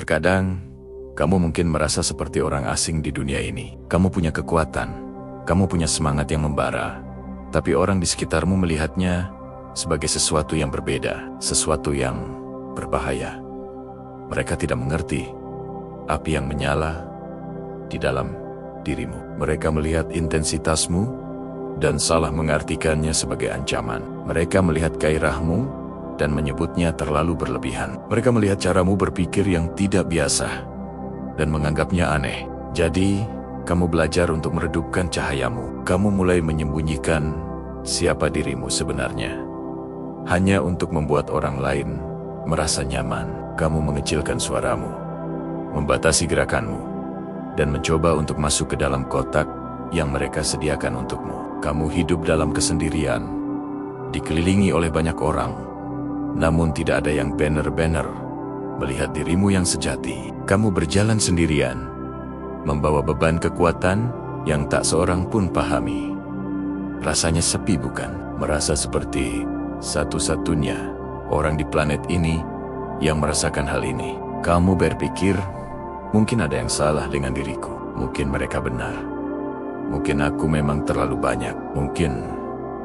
Terkadang, kamu mungkin merasa seperti orang asing di dunia ini. Kamu punya kekuatan, kamu punya semangat yang membara, tapi orang di sekitarmu melihatnya sebagai sesuatu yang berbeda, sesuatu yang berbahaya. Mereka tidak mengerti api yang menyala di dalam dirimu. Mereka melihat intensitasmu dan salah mengartikannya sebagai ancaman. Mereka melihat gairahmu dan menyebutnya terlalu berlebihan. Mereka melihat caramu berpikir yang tidak biasa dan menganggapnya aneh. Jadi, kamu belajar untuk meredupkan cahayamu. Kamu mulai menyembunyikan siapa dirimu sebenarnya, hanya untuk membuat orang lain merasa nyaman. Kamu mengecilkan suaramu, membatasi gerakanmu, dan mencoba untuk masuk ke dalam kotak yang mereka sediakan untukmu. Kamu hidup dalam kesendirian, dikelilingi oleh banyak orang, namun tidak ada yang benar-benar melihat dirimu yang sejati. Kamu berjalan sendirian, membawa beban kekuatan yang tak seorang pun pahami. Rasanya sepi, bukan? Merasa seperti satu-satunya orang di planet ini yang merasakan hal ini. Kamu berpikir, mungkin ada yang salah dengan diriku. Mungkin mereka benar. Mungkin aku memang terlalu banyak. Mungkin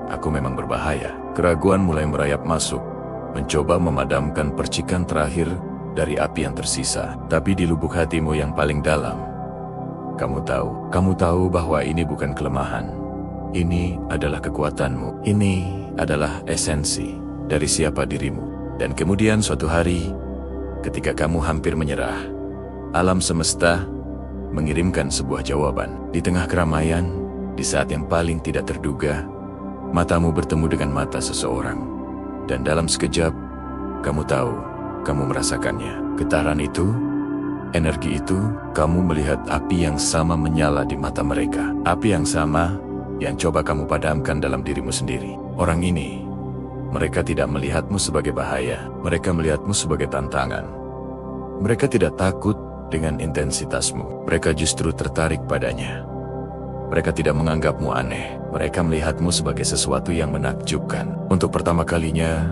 aku memang berbahaya. Keraguan mulai merayap masuk, mencoba memadamkan percikan terakhir dari api yang tersisa. Tapi di lubuk hatimu yang paling dalam, kamu tahu bahwa ini bukan kelemahan. Ini adalah kekuatanmu. Ini adalah esensi dari siapa dirimu. Dan kemudian suatu hari, ketika kamu hampir menyerah, alam semesta mengirimkan sebuah jawaban. Di tengah keramaian, di saat yang paling tidak terduga, matamu bertemu dengan mata seseorang. Dan dalam sekejap, kamu tahu, kamu merasakannya. Getaran itu, energi itu, kamu melihat api yang sama menyala di mata mereka. Api yang sama yang coba kamu padamkan dalam dirimu sendiri. Orang ini, mereka tidak melihatmu sebagai bahaya. Mereka melihatmu sebagai tantangan. Mereka tidak takut dengan intensitasmu. Mereka justru tertarik padanya. Mereka tidak menganggapmu aneh. Mereka melihatmu sebagai sesuatu yang menakjubkan. Untuk pertama kalinya,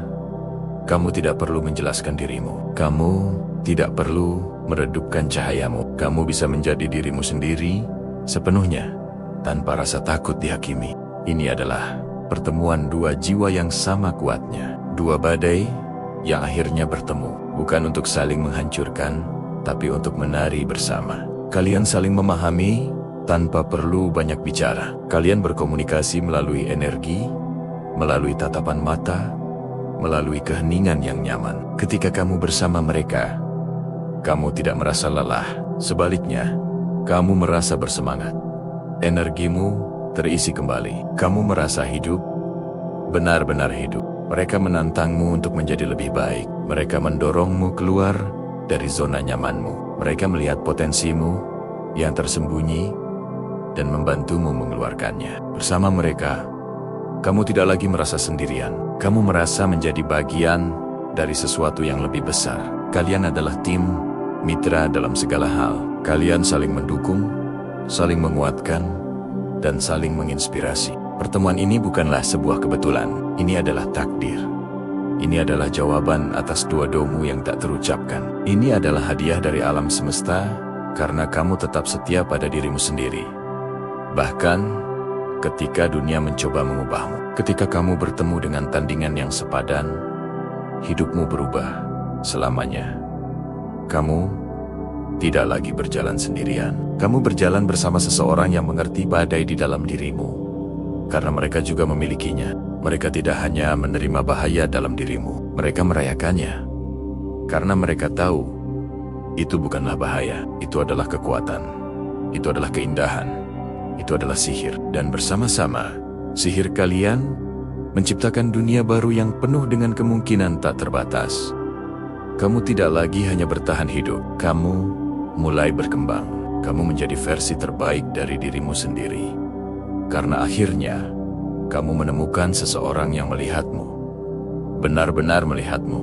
kamu tidak perlu menjelaskan dirimu. Kamu tidak perlu meredupkan cahayamu. Kamu bisa menjadi dirimu sendiri sepenuhnya, tanpa rasa takut dihakimi. Ini adalah pertemuan dua jiwa yang sama kuatnya. Dua badai yang akhirnya bertemu. Bukan untuk saling menghancurkan, tapi untuk menari bersama. Kalian saling memahami tanpa perlu banyak bicara. Kalian berkomunikasi melalui energi, melalui tatapan mata, melalui keheningan yang nyaman. Ketika kamu bersama mereka, kamu tidak merasa lelah. Sebaliknya, kamu merasa bersemangat. Energimu terisi kembali. Kamu merasa hidup, benar-benar hidup. Mereka menantangmu untuk menjadi lebih baik. Mereka mendorongmu keluar dari zona nyamanmu. Mereka melihat potensimu yang tersembunyi dan membantumu mengeluarkannya. Bersama mereka, kamu tidak lagi merasa sendirian. Kamu merasa menjadi bagian dari sesuatu yang lebih besar. Kalian adalah tim, mitra dalam segala hal. Kalian saling mendukung, saling menguatkan, dan saling menginspirasi. Pertemuan ini bukanlah sebuah kebetulan. Ini adalah takdir. Ini adalah jawaban atas dua doamu yang tak terucapkan. Ini adalah hadiah dari alam semesta karena kamu tetap setia pada dirimu sendiri. Bahkan ketika dunia mencoba mengubahmu. Ketika kamu bertemu dengan tandingan yang sepadan, hidupmu berubah selamanya. Kamu tidak lagi berjalan sendirian. Kamu berjalan bersama seseorang yang mengerti badai di dalam dirimu. Karena mereka juga memilikinya. Mereka tidak hanya menerima bahaya dalam dirimu. Mereka merayakannya. Karena mereka tahu, itu bukanlah bahaya. Itu adalah kekuatan. Itu adalah keindahan. Itu adalah sihir. Dan bersama-sama, sihir kalian menciptakan dunia baru yang penuh dengan kemungkinan tak terbatas. Kamu tidak lagi hanya bertahan hidup. Kamu mulai berkembang. Kamu menjadi versi terbaik dari dirimu sendiri. Karena akhirnya, kamu menemukan seseorang yang melihatmu, benar-benar melihatmu,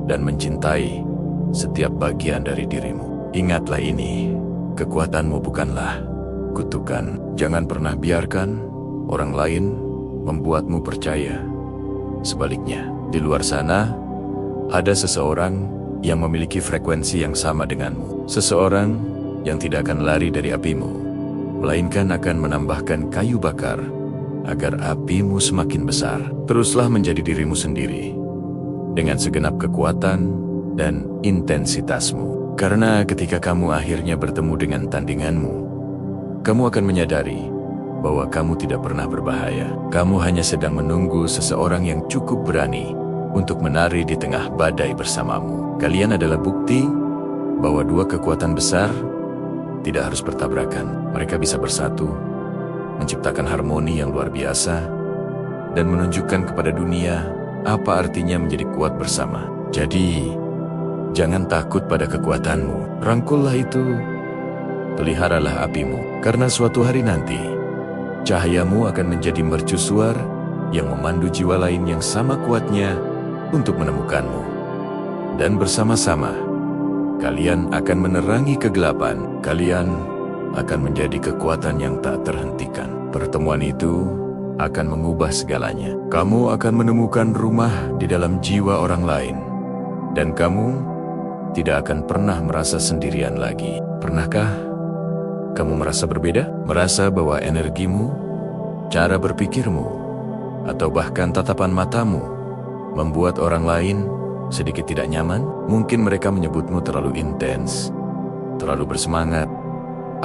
dan mencintai setiap bagian dari dirimu. Ingatlah ini, kekuatanmu bukanlah kutukan. Jangan pernah biarkan orang lain membuatmu percaya. Sebaliknya, di luar sana, ada seseorang yang memiliki frekuensi yang sama denganmu. Seseorang yang tidak akan lari dari apimu, melainkan akan menambahkan kayu bakar agar apimu semakin besar. Teruslah menjadi dirimu sendiri dengan segenap kekuatan dan intensitasmu. Karena ketika kamu akhirnya bertemu dengan tandinganmu, kamu akan menyadari bahwa kamu tidak pernah berbahaya. Kamu hanya sedang menunggu seseorang yang cukup berani untuk menari di tengah badai bersamamu. Kalian adalah bukti bahwa dua kekuatan besar tidak harus bertabrakan. Mereka bisa bersatu, menciptakan harmoni yang luar biasa, dan menunjukkan kepada dunia apa artinya menjadi kuat bersama. Jadi, jangan takut pada kekuatanmu. Rangkullah itu, peliharalah apimu, karena suatu hari nanti, cahayamu akan menjadi mercusuar yang memandu jiwa lain yang sama kuatnya untuk menemukanmu. Dan bersama-sama, kalian akan menerangi kegelapan. Kalian akan menjadi kekuatan yang tak terhentikan. Pertemuan itu akan mengubah segalanya. Kamu akan menemukan rumah di dalam jiwa orang lain. Dan kamu tidak akan pernah merasa sendirian lagi. Pernahkah kamu merasa berbeda? Merasa bahwa energimu, cara berpikirmu, atau bahkan tatapan matamu membuat orang lain sedikit tidak nyaman? Mungkin mereka menyebutmu terlalu intens, terlalu bersemangat,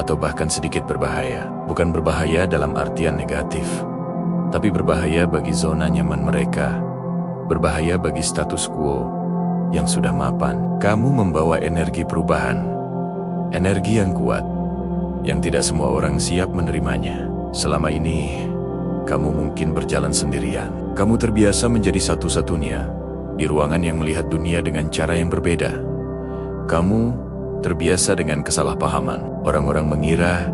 atau bahkan sedikit berbahaya. Bukan berbahaya dalam artian negatif, tapi berbahaya bagi zona nyaman mereka, berbahaya bagi status quo yang sudah mapan. Kamu membawa energi perubahan, energi yang kuat, yang tidak semua orang siap menerimanya. Selama ini, kamu mungkin berjalan sendirian. Kamu terbiasa menjadi satu-satunya di ruangan yang melihat dunia dengan cara yang berbeda. Kamu terbiasa dengan kesalahpahaman. Orang-orang mengira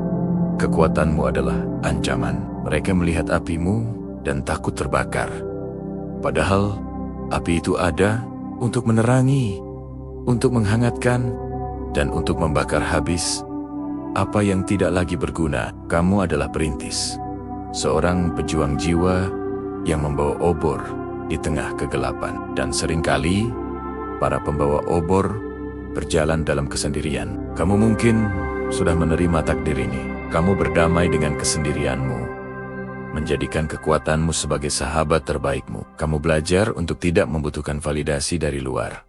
kekuatanmu adalah ancaman. Mereka melihat apimu dan takut terbakar. Padahal, api itu ada untuk menerangi, untuk menghangatkan, dan untuk membakar habis apa yang tidak lagi berguna. Kamu adalah perintis, seorang pejuang jiwa yang membawa obor di tengah kegelapan. Dan seringkali, para pembawa obor berjalan dalam kesendirian. Kamu mungkin sudah menerima takdir ini. Kamu berdamai dengan kesendirianmu, menjadikan kekuatanmu sebagai sahabat terbaikmu. Kamu belajar untuk tidak membutuhkan validasi dari luar,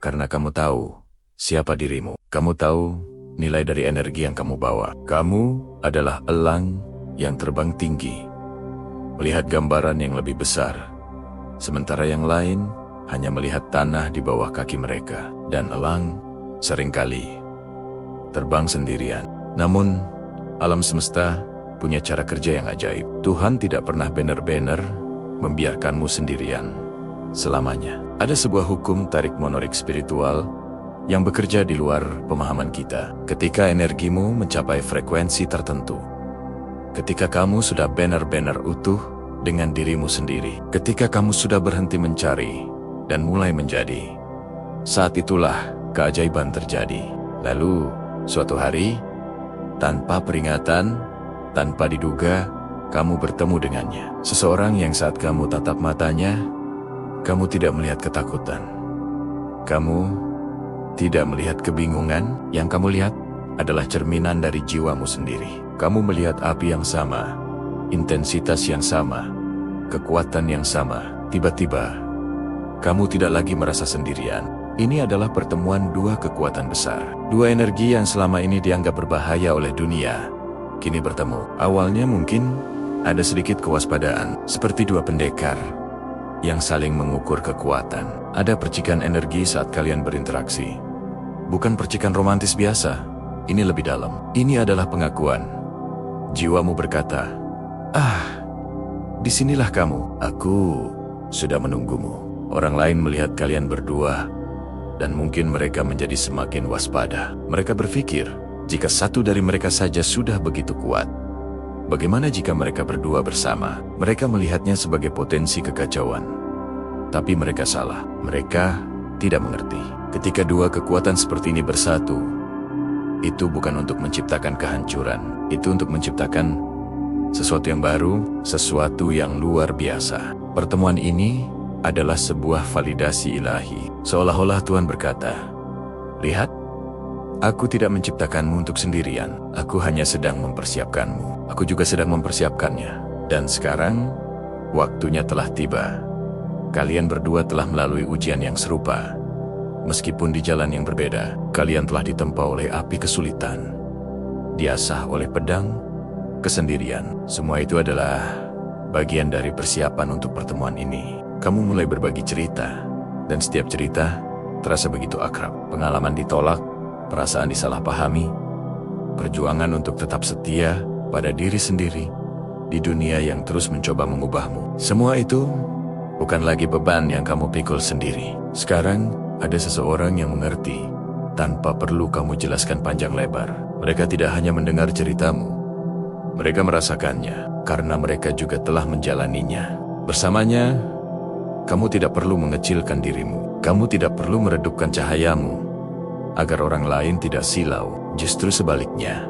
karena kamu tahu siapa dirimu. Kamu tahu nilai dari energi yang kamu bawa. Kamu adalah elang yang terbang tinggi, melihat gambaran yang lebih besar, sementara yang lain hanya melihat tanah di bawah kaki mereka. Dan elang seringkali terbang sendirian. Namun, alam semesta punya cara kerja yang ajaib. Tuhan tidak pernah benar-benar membiarkanmu sendirian selamanya. Ada sebuah hukum tarik-menarik spiritual yang bekerja di luar pemahaman kita. Ketika energimu mencapai frekuensi tertentu, ketika kamu sudah benar-benar utuh dengan dirimu sendiri, ketika kamu sudah berhenti mencari dan mulai menjadi, saat itulah keajaiban terjadi. Lalu, suatu hari, tanpa peringatan, tanpa diduga, kamu bertemu dengannya. Seseorang yang saat kamu tatap matanya, kamu tidak melihat ketakutan. Kamu tidak melihat kebingungan. Yang kamu lihat adalah cerminan dari jiwamu sendiri. Kamu melihat api yang sama, intensitas yang sama, kekuatan yang sama. Tiba-tiba, kamu tidak lagi merasa sendirian. Ini adalah pertemuan dua kekuatan besar. Dua energi yang selama ini dianggap berbahaya oleh dunia, kini bertemu. Awalnya mungkin ada sedikit kewaspadaan, seperti dua pendekar yang saling mengukur kekuatan. Ada percikan energi saat kalian berinteraksi. Bukan percikan romantis biasa, ini lebih dalam. Ini adalah pengakuan. Jiwamu berkata, disinilah kamu. Aku sudah menunggumu. Orang lain melihat kalian berdua, dan mungkin mereka menjadi semakin waspada. Mereka berpikir, jika satu dari mereka saja sudah begitu kuat, bagaimana jika mereka berdua bersama? Mereka melihatnya sebagai potensi kekacauan. Tapi mereka salah. Mereka tidak mengerti. Ketika dua kekuatan seperti ini bersatu, itu bukan untuk menciptakan kehancuran. Itu untuk menciptakan sesuatu yang baru, sesuatu yang luar biasa. Pertemuan ini adalah sebuah validasi ilahi. Seolah-olah Tuhan berkata, "Lihat, aku tidak menciptakanmu untuk sendirian. Aku hanya sedang mempersiapkanmu. Aku juga sedang mempersiapkannya. Dan sekarang, waktunya telah tiba. Kalian berdua telah melalui ujian yang serupa. Meskipun di jalan yang berbeda, kalian telah ditempa oleh api kesulitan, diasah oleh pedang kesendirian. Semua itu adalah bagian dari persiapan untuk pertemuan ini. Kamu mulai berbagi cerita, dan setiap cerita terasa begitu akrab. Pengalaman ditolak, perasaan disalahpahami, perjuangan untuk tetap setia pada diri sendiri di dunia yang terus mencoba mengubahmu. Semua itu bukan lagi beban yang kamu pikul sendiri. Sekarang ada seseorang yang mengerti tanpa perlu kamu jelaskan panjang lebar. Mereka tidak hanya mendengar ceritamu, mereka merasakannya karena mereka juga telah menjalaninya. Bersamanya, kamu tidak perlu mengecilkan dirimu. Kamu tidak perlu meredupkan cahayamu agar orang lain tidak silau. Justru sebaliknya,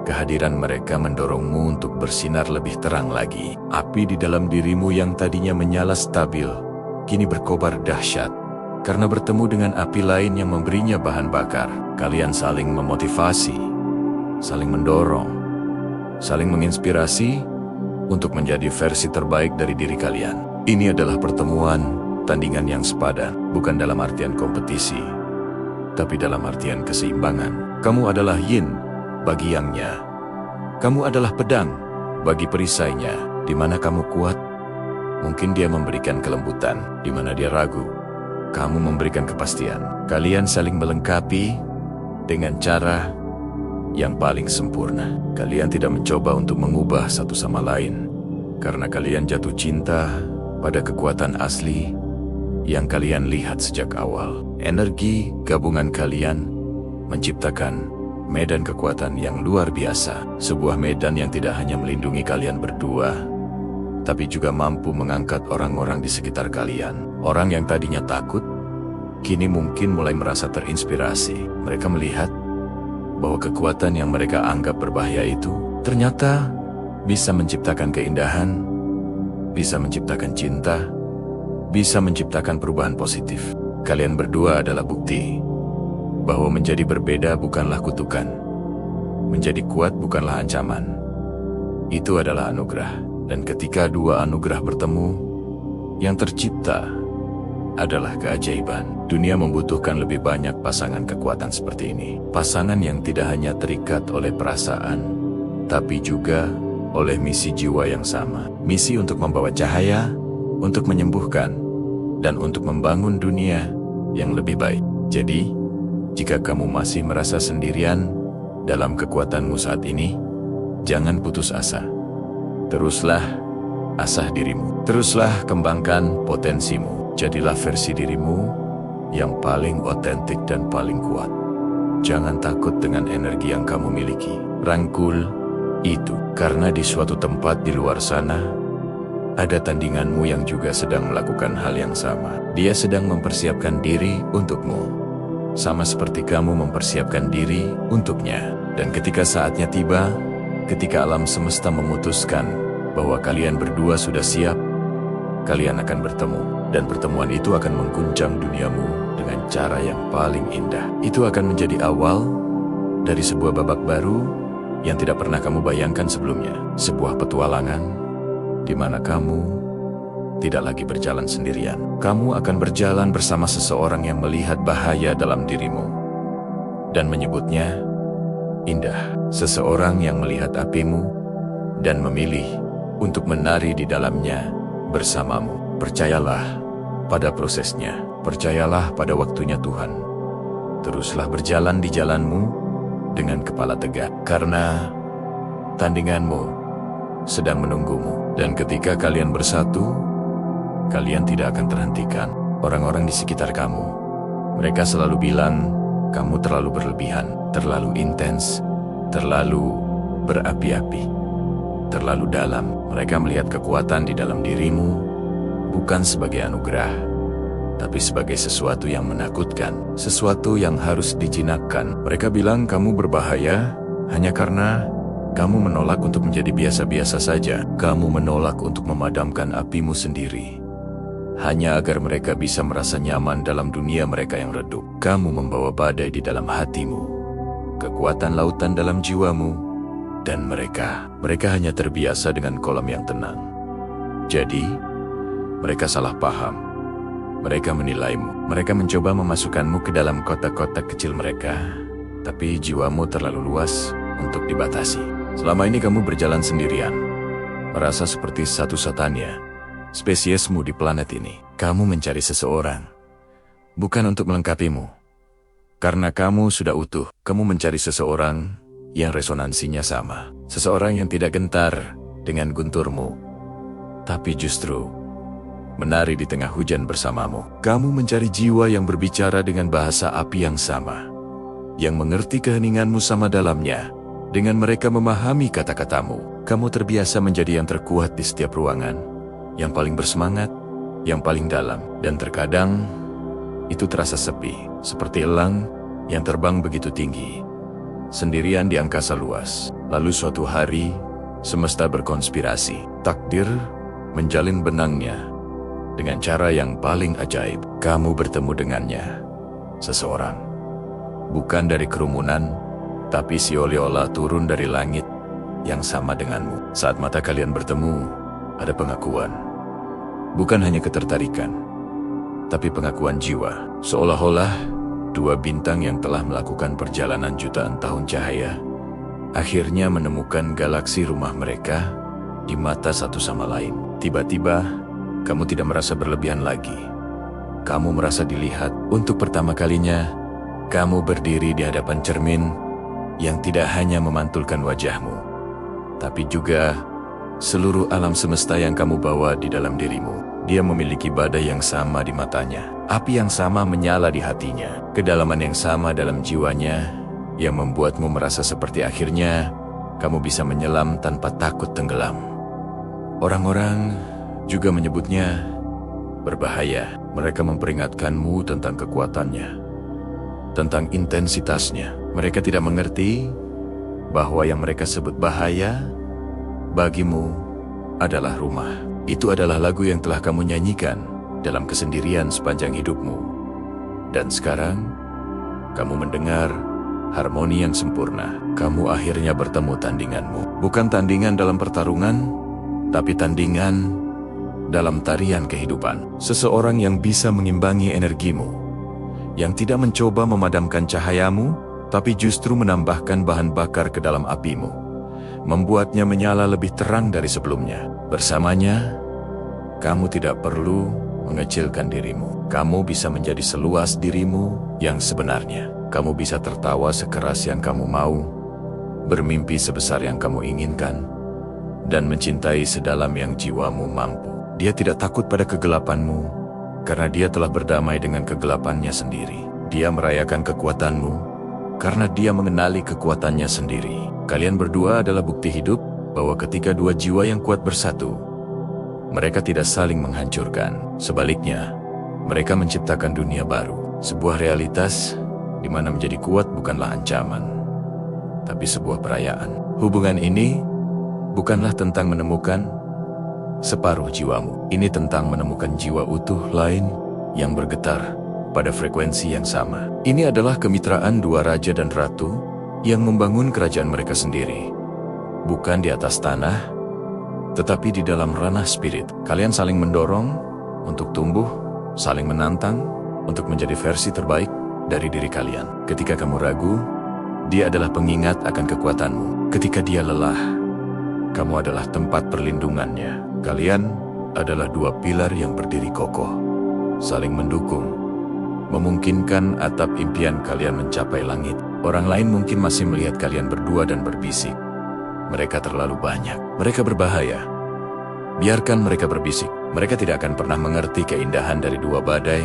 kehadiran mereka mendorongmu untuk bersinar lebih terang lagi. Api di dalam dirimu yang tadinya menyala stabil, kini berkobar dahsyat karena bertemu dengan api lain yang memberinya bahan bakar. Kalian saling memotivasi, saling mendorong, saling menginspirasi untuk menjadi versi terbaik dari diri kalian. Ini adalah pertemuan, tandingan yang sepadan, bukan dalam artian kompetisi, tapi dalam artian keseimbangan. Kamu adalah yin bagi yang-nya. Kamu adalah pedang bagi perisainya. Di mana kamu kuat, mungkin dia memberikan kelembutan. Di mana dia ragu, kamu memberikan kepastian. Kalian saling melengkapi dengan cara yang paling sempurna. Kalian tidak mencoba untuk mengubah satu sama lain, karena kalian jatuh cinta pada kekuatan asli yang kalian lihat sejak awal. Energi gabungan kalian menciptakan medan kekuatan yang luar biasa. Sebuah medan yang tidak hanya melindungi kalian berdua, tapi juga mampu mengangkat orang-orang di sekitar kalian. Orang yang tadinya takut, kini mungkin mulai merasa terinspirasi. Mereka melihat bahwa kekuatan yang mereka anggap berbahaya itu ternyata bisa menciptakan keindahan, bisa menciptakan cinta, bisa menciptakan perubahan positif. Kalian berdua adalah bukti bahwa menjadi berbeda bukanlah kutukan, menjadi kuat bukanlah ancaman. Itu adalah anugerah. Dan ketika dua anugerah bertemu, yang tercipta adalah keajaiban. Dunia membutuhkan lebih banyak pasangan kekuatan seperti ini. Pasangan yang tidak hanya terikat oleh perasaan, tapi juga oleh misi jiwa yang sama. Misi untuk membawa cahaya, untuk menyembuhkan, dan untuk membangun dunia yang lebih baik. Jadi, jika kamu masih merasa sendirian dalam kekuatanmu saat ini, jangan putus asa. Teruslah asah dirimu. Teruslah kembangkan potensimu. Jadilah versi dirimu yang paling otentik dan paling kuat. Jangan takut dengan energi yang kamu miliki. Rangkul itu, karena di suatu tempat di luar sana, ada tandinganmu yang juga sedang melakukan hal yang sama. Dia sedang mempersiapkan diri untukmu, sama seperti kamu mempersiapkan diri untuknya. Dan ketika saatnya tiba, ketika alam semesta memutuskan bahwa kalian berdua sudah siap, kalian akan bertemu. Dan pertemuan itu akan mengguncang duniamu dengan cara yang paling indah. Itu akan menjadi awal dari sebuah babak baru yang tidak pernah kamu bayangkan sebelumnya. Sebuah petualangan di mana kamu tidak lagi berjalan sendirian. Kamu akan berjalan bersama seseorang yang melihat bahaya dalam dirimu dan menyebutnya indah. Seseorang yang melihat apimu dan memilih untuk menari di dalamnya bersamamu. Percayalah pada prosesnya. Percayalah pada waktunya Tuhan. Teruslah berjalan di jalanmu dengan kepala tegak, karena tandinganmu sedang menunggumu. Dan ketika kalian bersatu, kalian tidak akan terhentikan. Orang-orang di sekitar kamu, mereka selalu bilang, kamu terlalu berlebihan, terlalu intens, terlalu berapi-api, terlalu dalam. Mereka melihat kekuatan di dalam dirimu bukan sebagai anugerah, tapi sebagai sesuatu yang menakutkan, sesuatu yang harus dijinakkan. Mereka bilang kamu berbahaya hanya karena kamu menolak untuk menjadi biasa-biasa saja. Kamu menolak untuk memadamkan apimu sendiri. hanya agar mereka bisa merasa nyaman dalam dunia mereka yang redup. Kamu membawa badai di dalam hatimu, kekuatan lautan dalam jiwamu, dan mereka hanya terbiasa dengan kolam yang tenang. Jadi, mereka salah paham. Mereka menilaimu. Mereka mencoba memasukkanmu ke dalam kotak-kotak kecil mereka, tapi jiwamu terlalu luas untuk dibatasi. Selama ini kamu berjalan sendirian, merasa seperti satu-satunya spesiesmu di planet ini. Kamu mencari seseorang, bukan untuk melengkapimu. Karena kamu sudah utuh, kamu mencari seseorang yang resonansinya sama. Seseorang yang tidak gentar dengan gunturmu, tapi justru menari di tengah hujan bersamamu. Kamu mencari jiwa yang berbicara dengan bahasa api yang sama, yang mengerti keheninganmu sama dalamnya. Dengan mereka memahami kata-katamu, kamu terbiasa menjadi yang terkuat di setiap ruangan, yang paling bersemangat, yang paling dalam. Dan terkadang, itu terasa sepi, seperti elang yang terbang begitu tinggi, sendirian di angkasa luas. Lalu suatu hari, semesta berkonspirasi. Takdir menjalin benangnya dengan cara yang paling ajaib. Kamu bertemu dengannya, seseorang, bukan dari kerumunan, tapi seolah-olah turun dari langit yang sama denganmu. Saat mata kalian bertemu, ada pengakuan. Bukan hanya ketertarikan, tapi pengakuan jiwa. Seolah-olah dua bintang yang telah melakukan perjalanan jutaan tahun cahaya akhirnya menemukan galaksi rumah mereka di mata satu sama lain. Tiba-tiba, kamu tidak merasa berlebihan lagi. Kamu merasa dilihat. Untuk pertama kalinya, kamu berdiri di hadapan cermin yang tidak hanya memantulkan wajahmu, tapi juga seluruh alam semesta yang kamu bawa di dalam dirimu. Dia memiliki badai yang sama di matanya, api yang sama menyala di hatinya, kedalaman yang sama dalam jiwanya, yang membuatmu merasa seperti akhirnya kamu bisa menyelam tanpa takut tenggelam. Orang-orang juga menyebutnya berbahaya. Mereka memperingatkanmu tentang kekuatannya, tentang intensitasnya. Mereka tidak mengerti bahwa yang mereka sebut bahaya bagimu adalah rumah. Itu adalah lagu yang telah kamu nyanyikan dalam kesendirian sepanjang hidupmu. Dan sekarang, kamu mendengar harmoni yang sempurna. Kamu akhirnya bertemu tandinganmu. Bukan tandingan dalam pertarungan, tapi tandingan dalam tarian kehidupan. Seseorang yang bisa mengimbangi energimu, yang tidak mencoba memadamkan cahayamu, tapi justru menambahkan bahan bakar ke dalam apimu, membuatnya menyala lebih terang dari sebelumnya. Bersamanya, kamu tidak perlu mengecilkan dirimu. Kamu bisa menjadi seluas dirimu yang sebenarnya. Kamu bisa tertawa sekeras yang kamu mau, bermimpi sebesar yang kamu inginkan, dan mencintai sedalam yang jiwamu mampu. Dia tidak takut pada kegelapanmu, karena dia telah berdamai dengan kegelapannya sendiri. Dia merayakan kekuatanmu, karena dia mengenali kekuatannya sendiri. Kalian berdua adalah bukti hidup bahwa ketika dua jiwa yang kuat bersatu, mereka tidak saling menghancurkan. Sebaliknya, mereka menciptakan dunia baru. Sebuah realitas di mana menjadi kuat bukanlah ancaman, tapi sebuah perayaan. Hubungan ini bukanlah tentang menemukan separuh jiwamu. Ini tentang menemukan jiwa utuh lain yang bergetar pada frekuensi yang sama. Ini adalah kemitraan dua raja dan ratu yang membangun kerajaan mereka sendiri. Bukan di atas tanah, tetapi di dalam ranah spirit. Kalian saling mendorong untuk tumbuh, saling menantang untuk menjadi versi terbaik dari diri kalian. Ketika kamu ragu, dia adalah pengingat akan kekuatanmu. Ketika dia lelah, kamu adalah tempat perlindungannya. Kalian adalah dua pilar yang berdiri kokoh, saling mendukung, memungkinkan atap impian kalian mencapai langit. Orang lain mungkin masih melihat kalian berdua dan berbisik, mereka terlalu banyak, mereka berbahaya. Biarkan mereka berbisik. Mereka tidak akan pernah mengerti keindahan dari dua badai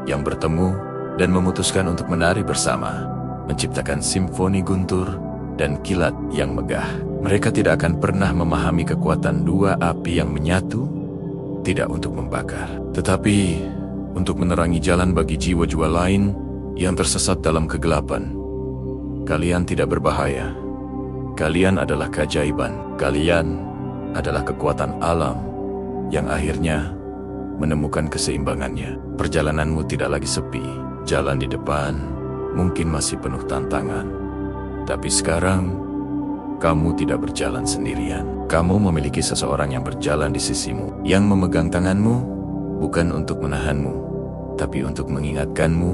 yang bertemu dan memutuskan untuk menari bersama, menciptakan simfoni guntur dan kilat yang megah. Mereka tidak akan pernah memahami kekuatan dua api yang menyatu, tidak untuk membakar, tetapi untuk menerangi jalan bagi jiwa-jiwa lain yang tersesat dalam kegelapan. Kalian tidak berbahaya. Kalian adalah keajaiban. Kalian adalah kekuatan alam yang akhirnya menemukan keseimbangannya. Perjalananmu tidak lagi sepi. Jalan di depan mungkin masih penuh tantangan. Tapi sekarang, kamu tidak berjalan sendirian. Kamu memiliki seseorang yang berjalan di sisimu, yang memegang tanganmu, bukan untuk menahanmu, tapi untuk mengingatkanmu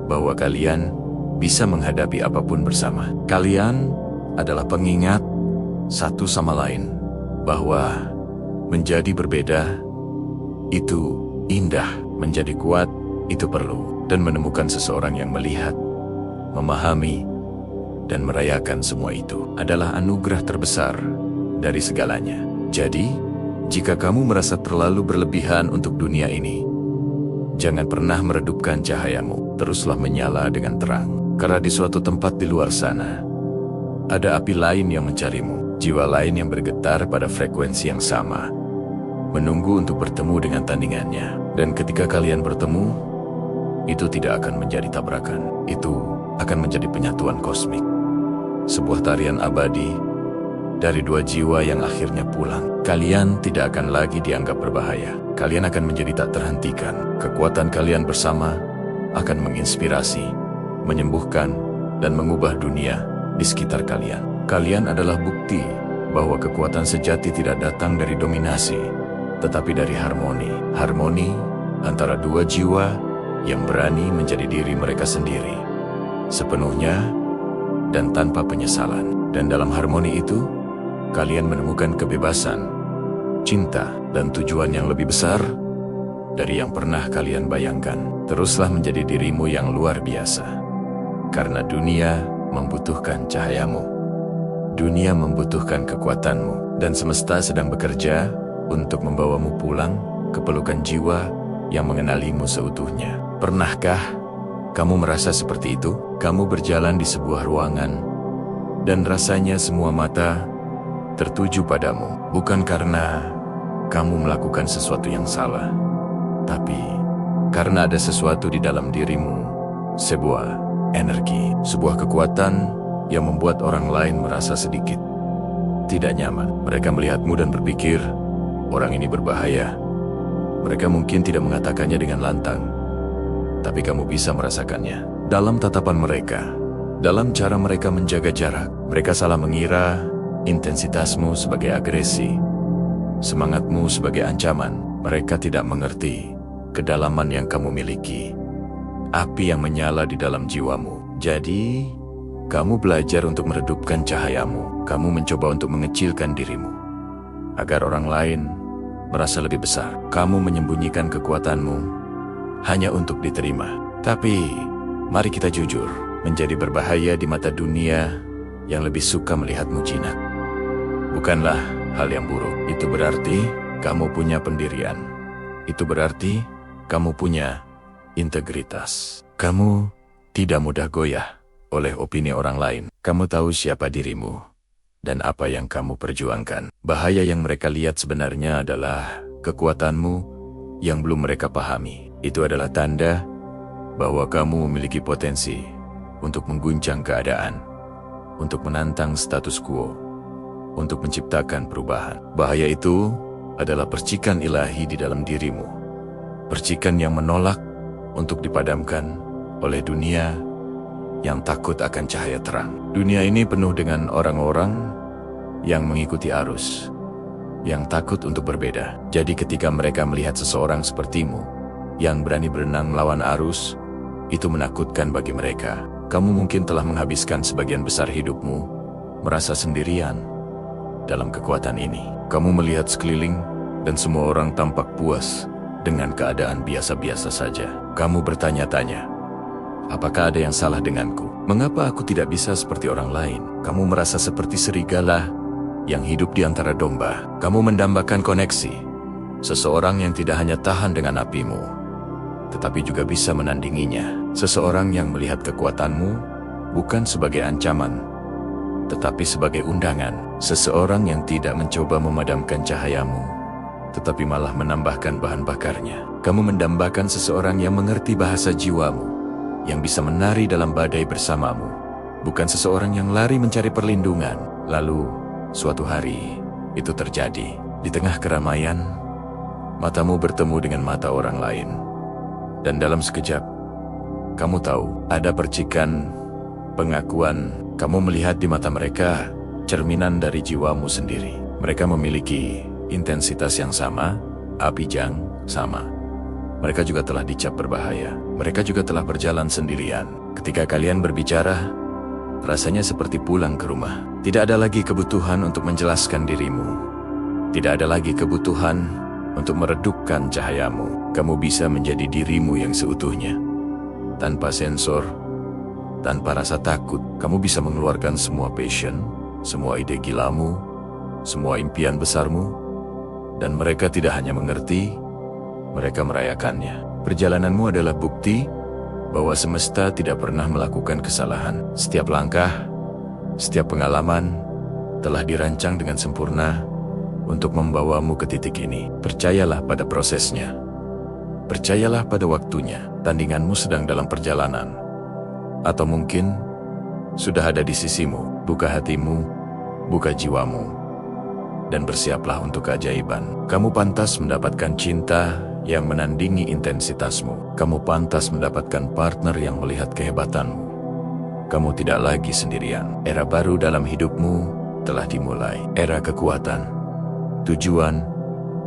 bahwa kalian bisa menghadapi apapun bersama. Kalian adalah pengingat satu sama lain bahwa menjadi berbeda itu indah, menjadi kuat itu perlu, dan menemukan seseorang yang melihat, memahami, dan merayakan semua itu adalah anugerah terbesar dari segalanya. Jadi, jika kamu merasa terlalu berlebihan untuk dunia ini, jangan pernah meredupkan cahayamu. Teruslah menyala dengan terang. Karena di suatu tempat di luar sana, ada api lain yang mencarimu. Jiwa lain yang bergetar pada frekuensi yang sama, menunggu untuk bertemu dengan tandingannya. Dan ketika kalian bertemu, itu tidak akan menjadi tabrakan. Itu akan menjadi penyatuan kosmik. Sebuah tarian abadi dari dua jiwa yang akhirnya pulang. Kalian tidak akan lagi dianggap berbahaya. Kalian akan menjadi tak terhentikan. Kekuatan kalian bersama akan menginspirasi, menyembuhkan, dan mengubah dunia di sekitar kalian. Kalian adalah bukti bahwa kekuatan sejati tidak datang dari dominasi, tetapi dari harmoni. Harmoni antara dua jiwa yang berani menjadi diri mereka sendiri, sepenuhnya dan tanpa penyesalan. Dan dalam harmoni itu, kalian menemukan kebebasan, cinta, dan tujuan yang lebih besar dari yang pernah kalian bayangkan. Teruslah menjadi dirimu yang luar biasa, karena dunia membutuhkan cahayamu. Dunia membutuhkan kekuatanmu, dan semesta sedang bekerja untuk membawamu pulang ke pelukan jiwa yang mengenalimu seutuhnya. Pernahkah kamu merasa seperti itu? Kamu berjalan di sebuah ruangan, dan rasanya semua mata tertuju padamu, bukan karena kamu melakukan sesuatu yang salah, tapi karena ada sesuatu di dalam dirimu, sebuah energi, sebuah kekuatan yang membuat orang lain merasa sedikit tidak nyaman. Mereka melihatmu dan berpikir, orang ini berbahaya. Mereka mungkin tidak mengatakannya dengan lantang, tapi kamu bisa merasakannya dalam tatapan mereka, dalam cara mereka menjaga jarak. Mereka salah mengira intensitasmu sebagai agresi, semangatmu sebagai ancaman. Mereka tidak mengerti kedalaman yang kamu miliki, api yang menyala di dalam jiwamu. Jadi, kamu belajar untuk meredupkan cahayamu. Kamu mencoba untuk mengecilkan dirimu, agar orang lain merasa lebih besar. Kamu menyembunyikan kekuatanmu hanya untuk diterima. Tapi, mari kita jujur, menjadi berbahaya di mata dunia yang lebih suka melihatmu jinak bukanlah hal yang buruk. Itu berarti kamu punya pendirian. Itu berarti kamu punya integritas. Kamu tidak mudah goyah oleh opini orang lain. Kamu tahu siapa dirimu dan apa yang kamu perjuangkan. Bahaya yang mereka lihat sebenarnya adalah kekuatanmu yang belum mereka pahami. Itu adalah tanda bahwa kamu memiliki potensi untuk mengguncang keadaan, untuk menantang status quo, untuk menciptakan perubahan. Bahaya itu adalah percikan ilahi di dalam dirimu. Percikan yang menolak untuk dipadamkan oleh dunia yang takut akan cahaya terang. Dunia ini penuh dengan orang-orang yang mengikuti arus, yang takut untuk berbeda. Jadi ketika mereka melihat seseorang sepertimu yang berani berenang melawan arus, itu menakutkan bagi mereka. Kamu mungkin telah menghabiskan sebagian besar hidupmu merasa sendirian dalam kekuatan ini. Kamu melihat sekeliling dan semua orang tampak puas dengan keadaan biasa-biasa saja. Kamu bertanya-tanya, apakah ada yang salah denganku? Mengapa aku tidak bisa seperti orang lain? Kamu merasa seperti serigala yang hidup di antara domba. Kamu mendambakan koneksi, seseorang yang tidak hanya tahan dengan apimu, tetapi juga bisa menandinginya. Seseorang yang melihat kekuatanmu bukan sebagai ancaman, tetapi sebagai undangan. Seseorang yang tidak mencoba memadamkan cahayamu, tetapi malah menambahkan bahan bakarnya. Kamu mendambakan seseorang yang mengerti bahasa jiwamu, yang bisa menari dalam badai bersamamu, bukan seseorang yang lari mencari perlindungan. Lalu, suatu hari, itu terjadi. Di tengah keramaian, Matamu bertemu dengan mata orang lain. Dan dalam sekejap, kamu tahu, ada percikan pengakuan. Kamu melihat di mata mereka cerminan dari jiwamu sendiri. Mereka memiliki intensitas yang sama, api yang sama. Mereka juga telah dicap berbahaya. Mereka juga telah berjalan sendirian. Ketika kalian berbicara, rasanya seperti pulang ke rumah. Tidak ada lagi kebutuhan untuk menjelaskan dirimu. Tidak ada lagi kebutuhan untuk meredupkan cahayamu. Kamu bisa menjadi dirimu yang seutuhnya. Tanpa sensor, tanpa rasa takut, kamu bisa mengeluarkan semua passion, semua ide gilamu, semua impian besarmu, dan mereka tidak hanya mengerti, mereka merayakannya. Perjalananmu adalah bukti bahwa semesta tidak pernah melakukan kesalahan. Setiap langkah, setiap pengalaman telah dirancang dengan sempurna untuk membawamu ke titik ini. Percayalah pada prosesnya. Percayalah pada waktunya. Tandinganmu sedang dalam perjalanan. Atau mungkin sudah ada di sisimu. Buka hatimu, buka jiwamu, dan bersiaplah untuk keajaiban. Kamu pantas mendapatkan cinta yang menandingi intensitasmu. Kamu pantas mendapatkan partner yang melihat kehebatanmu. Kamu tidak lagi sendirian. Era baru dalam hidupmu telah dimulai. Era kekuatan, tujuan,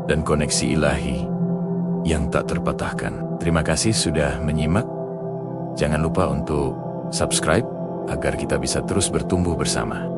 dan koneksi ilahi yang tak terpatahkan. Terima kasih sudah menyimak. Jangan lupa untuk subscribe agar kita bisa terus bertumbuh bersama.